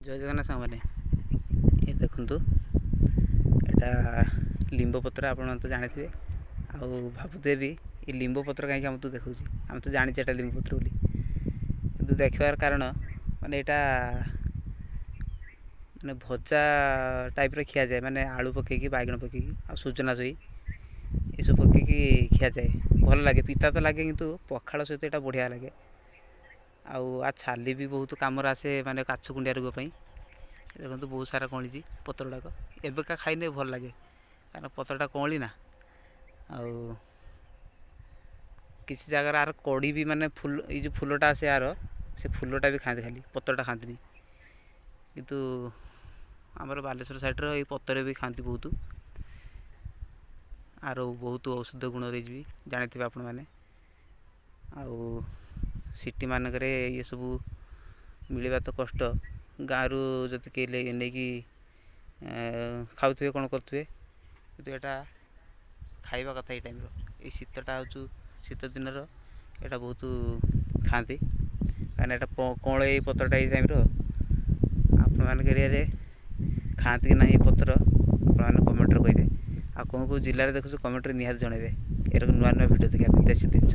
ଜୟ ଜଗନ୍ନାଥ ସାଙ୍ଗମାନେ, ଏ ଦେଖନ୍ତୁ ଏଇଟା ଲିମ୍ବ ପତ୍ର ଆପଣ ତ ଜାଣିଥିବେ। ଆଉ ଭାବୁଥିବେ ବି ଏ ଲିମ୍ବ ପତ୍ର କାହିଁକି ଆମେ ତ ଦେଖାଉଛି, ଆମେ ତ ଜାଣିଛେ ଏଇଟା ଲିମ୍ବ ପତ୍ର ବୋଲି। କିନ୍ତୁ ଦେଖିବାର କାରଣ ମାନେ ଏଇଟା ମାନେ ଭଜା ଟାଇପ୍ର ଖିଆଯାଏ, ମାନେ ଆଳୁ ପକେଇକି, ବାଇଗଣ ପକେଇକି, ଆଉ ସୁଜନା ଛୁଇଁ ଏସବୁ ପକେଇକି ଖିଆଯାଏ। ଭଲ ଲାଗେ, ପିତା ତ ଲାଗେ କିନ୍ତୁ ପଖାଳ ସହିତ ଏଇଟା ବଢ଼ିଆ ଲାଗେ। ଆଉ ଛାଲି ବି ବହୁତ କାମରେ ଆସେ, ମାନେ କାଛୁ କୁଣ୍ଡିଆ ରୋଗ ପାଇଁ। ଦେଖନ୍ତୁ ବହୁତ ସାରା କଅଁଳିଛି ପତ୍ର ଗୁଡ଼ାକ। ଏବେକା ଖାଇଲେ ଭଲ ଲାଗେ କାରଣ ପତ୍ରଟା କଅଁଳି ନା। ଆଉ କିଛି ଜାଗାରେ ଆର କଢ଼ି ବି, ମାନେ ଫୁଲ, ଏଇ ଯେଉଁ ଫୁଲଟା ଆସେ ଆର, ସେ ଫୁଲଟା ବି ଖାଆନ୍ତି, ଖାଲି ପତ୍ରଟା ଖାଆନ୍ତିନି। କିନ୍ତୁ ଆମର ବାଲେଶ୍ୱର ସାଇଡ଼୍ର ଏଇ ପତ୍ରରେ ବି ଖାଆନ୍ତି ବହୁତ। ଆର ବହୁତ ଔଷଧ ଗୁଣ ଦେଇଯିବି, ଜାଣିଥିବେ ଆପଣମାନେ। ଆଉ ସିଟିମାନଙ୍କରେ ଇଏ ସବୁ ମିଳିବା ତ କଷ୍ଟ। ଗାଁରୁ ଯଦି କେହି ନେଇକି ଖାଉଥିବେ, କ'ଣ କରୁଥିବେ। କିନ୍ତୁ ଏଇଟା ଖାଇବା କଥା ଏଇ ଟାଇମ୍ର, ଏଇ ଶୀତଟା ହେଉଛୁ ଶୀତ ଦିନର, ଏଇଟା ବହୁତ ଖାଆନ୍ତି କାହିଁକିନା ଏଇଟା କଅଁଳେ ଏଇ ପତ୍ରଟା ଏଇ ଟାଇମ୍ର। ଆପଣମାନଙ୍କ ଏରିଆରେ ଖାଆନ୍ତି କି ନାହିଁ ଏ ପତ୍ର, ଆପଣମାନେ କମେଣ୍ଟରେ କହିବେ। ଆଉ କେଉଁ କେଉଁ ଜିଲ୍ଲାରେ ଦେଖୁଛୁ କମେଣ୍ଟରେ ନିହାତି ଜଣାଇବେ। ଏରকম ନୂଆ ନୂଆ ଭିଡ଼ିଓ ଦେଖିବା ପାଇଁ, ଦେଶୀ ଜିନିଷ।